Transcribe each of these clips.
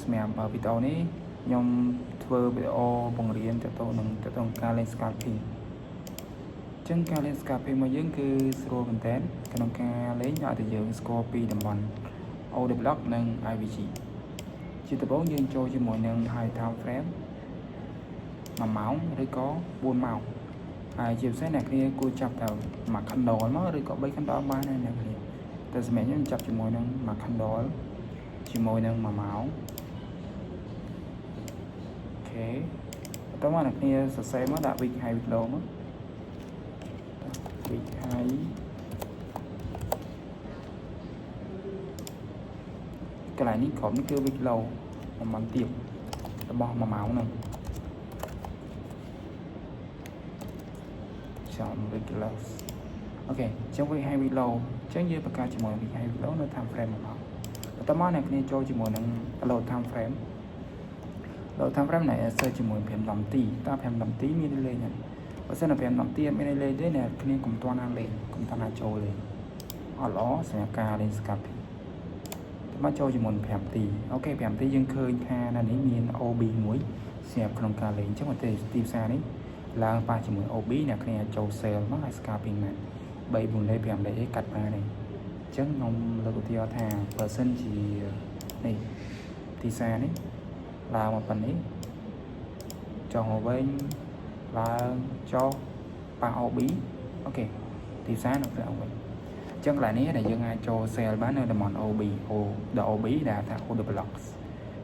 សម្រាប់វីដេអូនេះខ្ញុំធ្វើវីដេអូបង្រៀនទៅនឹងការលេង scalping អញ្ចឹងការលេង scalping របស់យើងគឺស្រួលមែនតើក្នុងការលេងឲ្យតែយើងស្គាល់ពីតំបន់ OD block និង IVG ជាដំបូងយើងចូលជាមួយនឹង high time frame 1ម៉ោងឬក៏4ម៉ោងហើយជាពិសេសអ្នកគ្នាគួរចាប់តែមួយខណ្ឌមកឬក៏3ខណ្ឌបានដែរអ្នកគ្នាតែសម្រាប់ខ្ញុំចាប់ជាមួយនឹងមួយខណ្ឌជាមួយនឹង1ម៉ោងអូខេបន្តមកអ្នកគ្នាសរសេរមកដាក់ week high week low មក week high កន្លែងនេះក្រុមនេះគឺ week low ប្រហែលទៀតរបស់1ម៉ោងហ្នឹងចំ week low អូខេអញ្ចឹង week high week low អញ្ចឹងយើងបង្កើតជាមួយ week high week low នៅ time frame 1ម៉ោងបន្តមកអ្នកគ្នាចូលជាមួយនឹង low time frame low time frame này sẽជាមួយ5 10ទីតើ5 10ទីមានលេងហ្នឹងបើសិនតែ5 10ទីអត់មានលេងទេអ្នកគ្នាកុំតន់ណាលេងកុំតន់ណាចូលលេងអត់ល្អសម្រាប់ការលេង scalping មកចូលជាមួយ5ទីអូខេ5ទីយើងឃើញថានៅនេះមាន OB មួយសម្រាប់ក្នុងការលេងអញ្ចឹងមកទីផ្សារនេះឡើងប៉ះជាមួយ OB អ្នកគ្នាចូល sale មកឲ្យ scalping ណា3 4លេខ5លេខកាត់បានទេអញ្ចឹងខ្ញុំលើកឧទាហរណ៍ថា person ជានេះទីផ្សារនេះឡើងមកប៉ុណ្នេះចុះមកវិញឡើងចុះប៉ះ OB អូខេទីផ្សារនៅក្រៅវិញអញ្ចឹងកន្លែងនេះដែលយើងអាចចូល sale បាននៅតំបន់ OB ដល់ OB ដែលថា OD blocks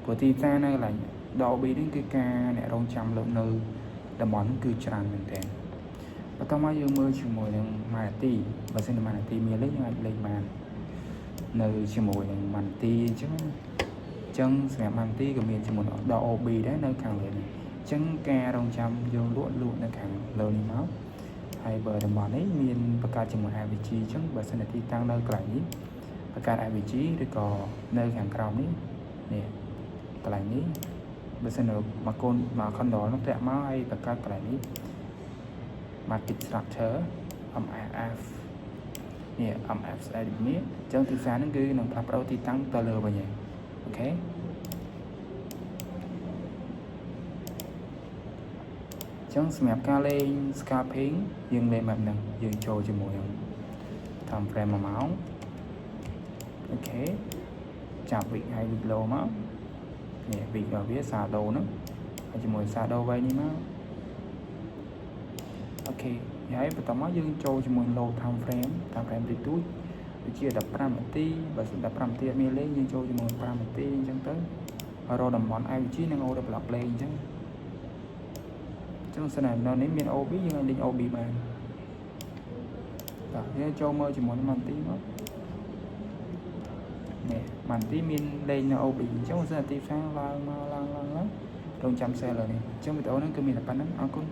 ព្រោះទីផ្សារនៅកន្លែងដល់ OB នេះគឺការអ្នករងចាំលើកនៅតំបន់គឺច្រើនមែនទែនបន្តមកយើងមើលជាមួយនឹងម៉ានាទីបើសិនតែម៉ានាទីមានលេខយើងអាចលេខបាននៅជាមួយនឹងម៉ានាទីអញ្ចឹងចឹងសម្រាប់ម៉ានទីក៏មានជាមួយដល់ OB ដែរនៅខាងលើនេះអញ្ចឹងការរងចាំយើងលក់នៅខាងលើនេះមកហើយបើតំបន់នេះមានបង្កើតជាមួយ IVG អញ្ចឹងបើសិនតែទីតាំងនៅកន្លែងនេះបង្កើត IVG ឬក៏នៅខាងក្រោមនេះកន្លែងនេះបើសិនមកកូនមក condol នោះតាក់មកហើយបង្កើតកន្លែងនេះ market structure MF នេះ MF ស្អីនេះអញ្ចឹងទីផ្សារហ្នឹងគឺនឹងផ្លាស់ប្ដូរទីតាំងទៅលើវិញហើយអូខេចឹងសម្រាប់ការលេង scalping យើងលេងបែបហ្នឹងយើងចូលជាមួយនឹង time frame 1ម៉ោងអូខេចាប់ week high week low មកនេះ week របស់វា shadow ហ្នឹងហើយជាមួយ shadow វិញនេះមកអូខេហើយបន្តមកយើងចូលជាមួយ low time frame តិចតួចដូចជា15នាទីបើសិន15នាទីអត់មានលេងយើងចូលជាមួយ5នាទីអញ្ចឹងទៅរកតំបន់ IVG និង OD block លេងអញ្ចឹងសិនណានៅនេះមាន OB យើងអាចលេង OB បានតោះយើងចូលមើលជាមួយម៉ាន់ទីមកនេះម៉ាន់ទីមានលេងនៅ OB អញ្ចឹងសិនណាទីផ្សារឡើងរងចាំ sale នេះអញ្ចឹងវីដេអូហ្នឹងគឺមានតែប៉ុណ្្នឹងអរគុណ